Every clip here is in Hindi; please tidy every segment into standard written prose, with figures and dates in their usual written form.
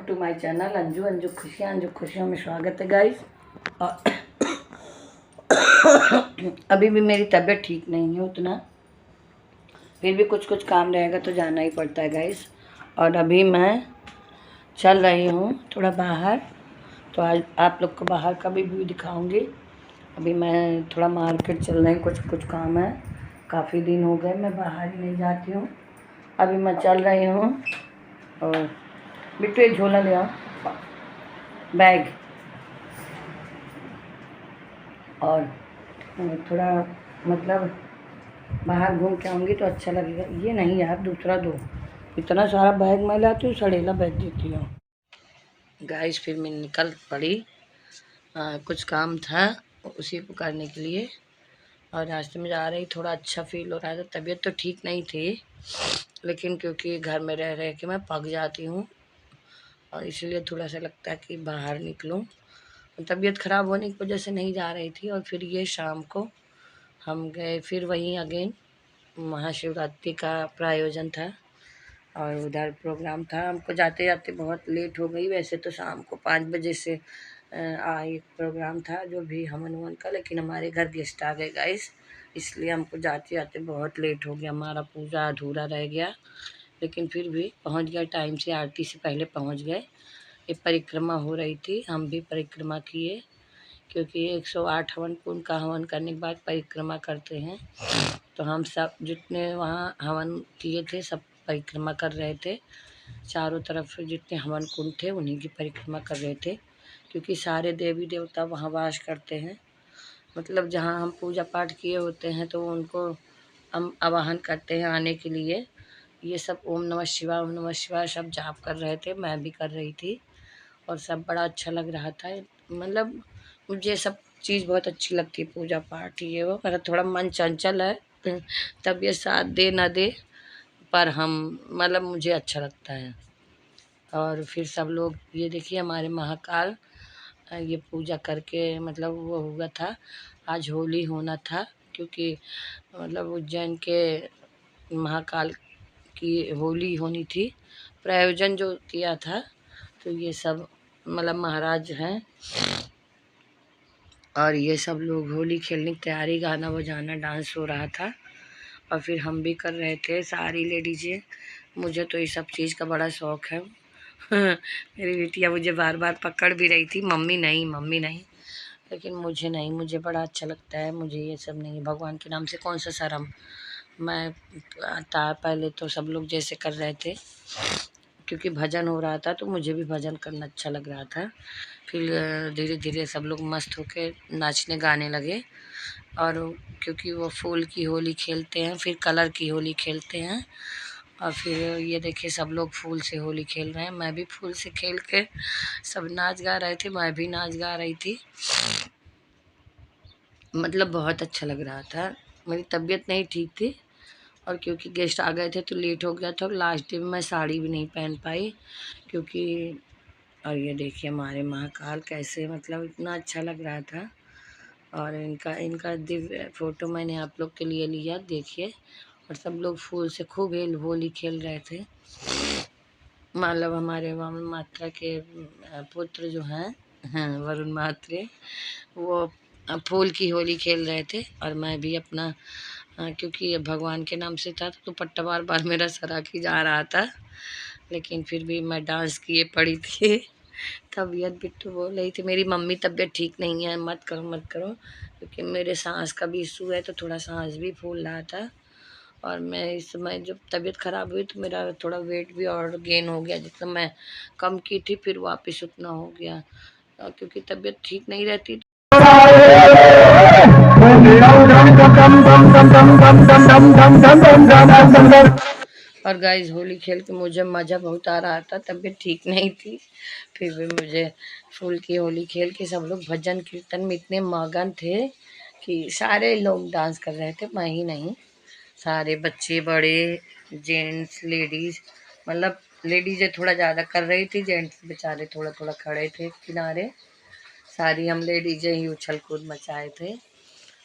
To my channel Anju Anju खुशियों में स्वागत है गाइस। और अभी भी मेरी तबीयत ठीक नहीं है उतना, फिर भी कुछ कुछ काम रहेगा तो जाना ही पड़ता है गाइस। और अभी मैं चल रही हूँ थोड़ा बाहर, तो आज आप लोग को बाहर का भी व्यू दिखाऊंगी। अभी मैं थोड़ा मार्केट चल रही हूँ, कुछ कुछ काम है, काफ़ी दिन हो गए मैं बाहर ही नहीं जाती हूँ। अभी मैं चल रही हूँ और बिट्टू एक झोला ले आओ, बैग, और थोड़ा मतलब बाहर घूम के आऊँगी तो अच्छा लगेगा। ये नहीं यार, दूसरा दो, इतना सारा बैग मैं लाती हूँ, सड़ेला बैग देती हूँ गाइस। फिर मैं निकल पड़ी, कुछ काम था उसी को करने के लिए, और रास्ते में जा रही थोड़ा अच्छा फील हो रहा था। तबीयत तो ठीक नहीं थी, लेकिन क्योंकि घर में रह रह के मैं पक जाती हूँ और इसलिए थोड़ा सा लगता है कि बाहर निकलूँ। तबीयत ख़राब होने की वजह से नहीं जा रही थी। और फिर ये शाम को हम गए फिर वहीं अगेन, महाशिवरात्रि का प्रायोजन था और उधर प्रोग्राम था। हमको जाते जाते बहुत लेट हो गई, वैसे तो शाम को 5 बजे से एक प्रोग्राम था जो भी हवन ववन का, लेकिन हमारे घर गेस्ट आ गए गाइस, इसलिए हमको जाते जाते बहुत लेट हो गया, हमारा पूजा अधूरा रह गया। लेकिन फिर भी पहुंच गए टाइम से, आरती से पहले पहुंच गए। ये परिक्रमा हो रही थी, हम भी परिक्रमा किए, क्योंकि 108 हवन कुंड का हवन करने के बाद परिक्रमा करते हैं। तो हम सब जितने वहाँ हवन किए थे सब परिक्रमा कर रहे थे, चारों तरफ जितने हवन कुंड थे उन्हीं की परिक्रमा कर रहे थे, क्योंकि सारे देवी देवता वहाँ वास करते हैं। मतलब जहाँ हम पूजा पाठ किए होते हैं तो उनको हम आवाहन करते हैं आने के लिए। ये सब ओम नमः शिवाय सब जाप कर रहे थे, मैं भी कर रही थी, और सब बड़ा अच्छा लग रहा था। मतलब मुझे सब चीज़ बहुत अच्छी लगती है, पूजा पाठ ये वो। मेरा थोड़ा मन चंचल है, तबीयत साथ दे ना दे, पर हम मतलब मुझे अच्छा लगता है। और फिर सब लोग ये देखिए हमारे महाकाल ये पूजा करके मतलब वो हुआ था। आज होली होना था, क्योंकि मतलब उज्जैन के महाकाल की होली होनी थी, प्रायोजन जो किया था। तो ये सब मतलब महाराज हैं और ये सब लोग होली खेलने की तैयारी, गाना बजाना डांस हो रहा था, और फिर हम भी कर रहे थे सारी लेडीजें। मुझे तो ये सब चीज़ का बड़ा शौक़ है। मेरी बेटियाँ मुझे बार बार पकड़ भी रही थी, मम्मी नहीं मम्मी नहीं, लेकिन मुझे नहीं, मुझे बड़ा अच्छा लगता है। मुझे ये सब नहीं, भगवान के नाम से कौन सा शर्म। मैं था पहले तो सब लोग जैसे कर रहे थे, क्योंकि भजन हो रहा था तो मुझे भी भजन करना अच्छा लग रहा था। फिर धीरे धीरे सब लोग मस्त होके नाचने गाने लगे, और क्योंकि वो फूल की होली खेलते हैं, फिर कलर की होली खेलते हैं। और फिर ये देखिए सब लोग फूल से होली खेल रहे हैं, मैं भी फूल से खेल के सब नाच गा रहे थे, मैं भी नाच गा रही थी। मतलब बहुत अच्छा लग रहा था। मेरी तबीयत नहीं ठीक थी, और क्योंकि गेस्ट आ गए थे तो लेट हो गया था, लास्ट डे में मैं साड़ी भी नहीं पहन पाई, क्योंकि और ये देखिए हमारे महाकाल कैसे मतलब इतना अच्छा लग रहा था। और इनका इनका दिव्य फ़ोटो मैंने आप लोग के लिए लिया, देखिए। और सब लोग फूल से खूब होली खेल रहे थे। मतलब हमारे वामन मात्रा के पुत्र जो हैं वरुण मात्रे, वो फूल की होली खेल रहे थे, और मैं भी अपना क्योंकि ये भगवान के नाम से था तो दुपट्टा बार बार मेरा सरा ही जा रहा था, लेकिन फिर भी मैं डांस किए पड़ी थी। तबीयत बिट्टू बोल रही थी मेरी मम्मी तबीयत ठीक नहीं है, मत करो मत करो, क्योंकि मेरे सांस का भी इशू है, तो थोड़ा सांस भी फूल रहा था। और मैं इस समय जब तबीयत ख़राब हुई तो मेरा थोड़ा वेट भी और गेन हो गया, जितना मैं कम की थी फिर वापस उतना हो गया, क्योंकि तबीयत ठीक नहीं रहती। और गाइस होली खेल के मुझे मज़ा बहुत आ रहा था, तबीयत ठीक नहीं थी, फिर भी मुझे फूल की होली खेल के सब लोग भजन कीर्तन में इतने मगन थे कि सारे लोग डांस कर रहे थे, मैं ही नहीं। सारे बच्चे बड़े जेंट्स लेडीज़, मतलब लेडीज़ें थोड़ा ज़्यादा कर रही थी, जेंट्स बेचारे थोड़ा थोड़ा खड़े थे किनारे। सारी हम लेडीज़ें ही उछल कूद मचाए थे।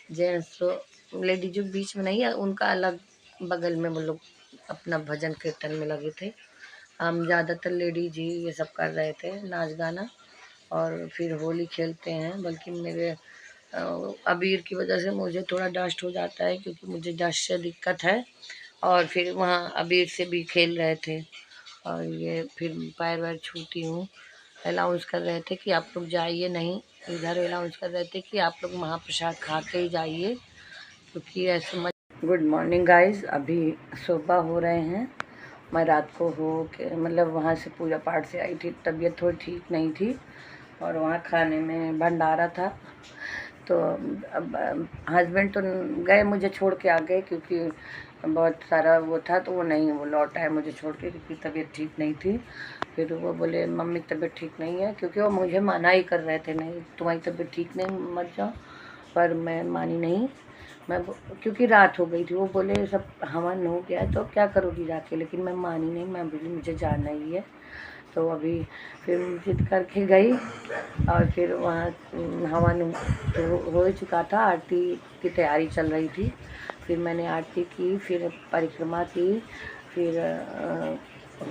जेंट्स तो लेडीज़ों बीच में नहीं, उनका अलग बगल में वो लोग अपना भजन कीर्तन में लगे थे। हम ज़्यादातर लेडीज ही ये सब कर रहे थे, नाच गाना, और फिर होली खेलते हैं। बल्कि मेरे अबीर की वजह से मुझे थोड़ा डस्ट हो जाता है, क्योंकि मुझे डस्ट से दिक्कत है। और फिर वहाँ अबीर से भी खेल रहे थे, और ये फिर पैर वैर छूती हूँ। अलाउंस कर रहे थे कि आप लोग जाइए नहीं, इधर अलाउंस कर रहे थे कि आप लोग महाप्रसाद खा के ही जाइए, क्योंकि ऐसे मत। गुड मॉर्निंग गाइस, अभी सुबह हो रहे हैं। मैं रात को हो के मतलब वहाँ से पूजा पाठ से आई थी, तबीयत थोड़ी ठीक नहीं थी, और वहाँ खाने में भंडारा था। तो अब हस्बैंड तो गए, मुझे छोड़ के आ गए, क्योंकि बहुत सारा वो था, तो वो नहीं, वो लौट आए मुझे छोड़ के, क्योंकि तबीयत ठीक नहीं थी। फिर वो बोले मम्मी तबीयत ठीक नहीं है, क्योंकि वो मुझे मना ही कर रहे थे, नहीं तुम्हारी तबीयत ठीक नहीं, मत जाओ। पर मैं मानी नहीं, मैं क्योंकि रात हो गई थी। वो बोले सब हवन हो गया है तो क्या करोगी जाके, लेकिन मैं मानी नहीं, मैं बोली मुझे जाना ही है। तो अभी फिर जिद करके गई, और फिर वहाँ हवन हो चुका था, आरती की तैयारी चल रही थी। फिर मैंने आरती की, फिर परिक्रमा की, फिर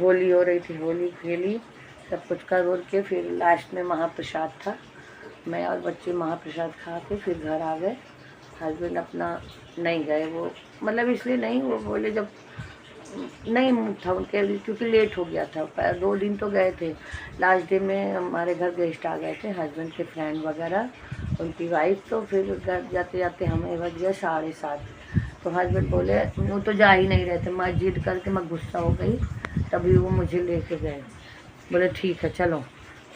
होली हो रही थी, होली खेली, सब कुछ कर के फिर लास्ट में महाप्रसाद था। मैं और बच्चे महाप्रसाद खा के फिर घर आ गए। हस्बैंड अपना नहीं गए, वो मतलब इसलिए नहीं, वो बोले जब नहीं था उनके लिए, क्योंकि लेट हो गया था। 2 दिन तो गए थे, लास्ट डे में हमारे घर गेस्ट आ गए थे, हस्बैंड के फ्रेंड वगैरह, उनकी वाइफ। तो फिर घर जाते जाते हमें बज गया 7:30। तो हस्बैंड बोले, वो तो जा ही नहीं रहे थे, मैं जिद करके मैं गुस्सा हो गई, तभी वो मुझे लेके गए, बोले ठीक है चलो।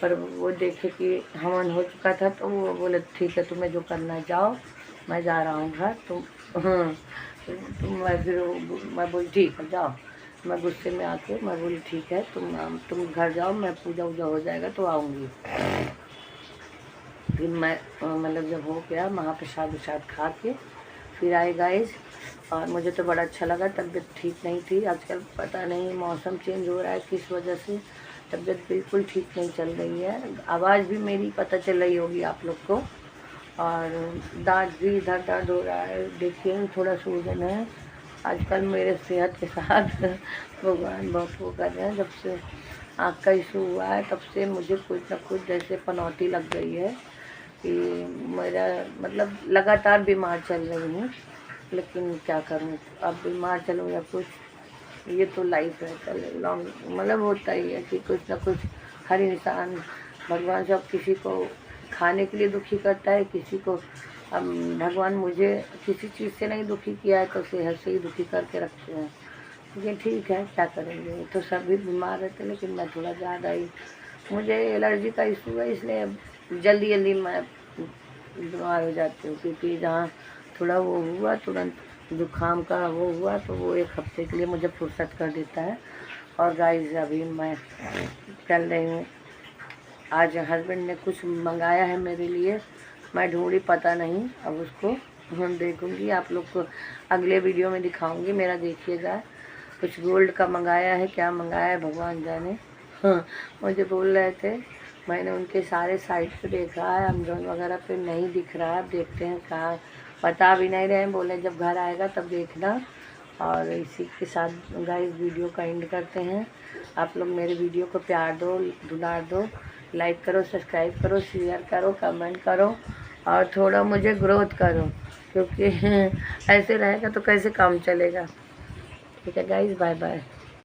पर वो देखे कि हवन हो चुका था, तो वो बोले ठीक है तुम्हें जो करना है जाओ, मैं जा रहा हूँ घर। तो हाँ, तो मैं बोली ठीक है जाओ। मैं गुस्से में आके मैं बोली ठीक है तुम घर जाओ, मैं पूजा वूजा हो जाएगा तो आऊँगी। फिर मैं मतलब जब हो गया महाप्रसाद वसाद खा के फिर आए गाइस। और मुझे तो बड़ा अच्छा लगा, तबीयत ठीक नहीं थी, आजकल पता नहीं मौसम चेंज हो रहा है किस वजह से तबीयत बिल्कुल ठीक नहीं चल रही है। आवाज़ भी मेरी पता चल रही होगी आप लोग को, और दांत भी इधर दर्द हो रहा है। देखिए थोड़ा सूजन है आजकल मेरे सेहत के साथ भगवान बहुत वो कर रहे हैं। जब से आँख का इशू हुआ है तब से मुझे कुछ ना कुछ जैसे पनौती लग गई है, कि मेरा मतलब लगातार बीमार चल रही हूँ। लेकिन क्या करूँ, अब बीमार चलूँ या कुछ, ये तो लाइफ है, चले लॉन्ग मतलब होता ही है कि कुछ ना कुछ हर इंसान, भगवान सब किसी को खाने के लिए दुखी करता है, किसी को अब भगवान मुझे किसी चीज़ से नहीं दुखी किया है तो सेहत से ही दुखी करके रखते हैं। लेकिन ठीक है क्या करेंगे, तो सभी बीमार रहते, लेकिन मैं थोड़ा ज़्यादा ही, मुझे एलर्जी का इशू है, इसलिए जल्दी जल्दी मैं बीमार हो जाती हूँ। क्योंकि जहाँ थोड़ा वो हुआ तुरंत जुकाम का वो हुआ, तो वो 1 हफ्ते के लिए मुझे फुर्सत कर देता है। और गाइस अभी मैं चल रही हूँ, आज हस्बैंड ने कुछ मंगाया है मेरे लिए, मैं ढूंढी पता नहीं, अब उसको हम देखूँगी, आप लोग को अगले वीडियो में दिखाऊँगी। मेरा देखिएगा, कुछ गोल्ड का मंगाया है, क्या मंगाया है भगवान जाने। हाँ, मुझे बोल रहे थे, मैंने उनके सारे साइट पे देखा है, अमेज़न वगैरह पे नहीं दिख रहा है, अब देखते हैं कहाँ, बता भी नहीं रहे, बोले जब घर आएगा तब देखना। और इसी के साथ गाइस वीडियो का एंड करते हैं। आप लोग मेरे वीडियो को प्यार दो, दुलार दो, लाइक करो, सब्सक्राइब करो, शेयर करो, कमेंट करो, और थोड़ा मुझे ग्रोथ करो, क्योंकि ऐसे रहेगा तो कैसे काम चलेगा। ठीक है गाइस, बाय बाय।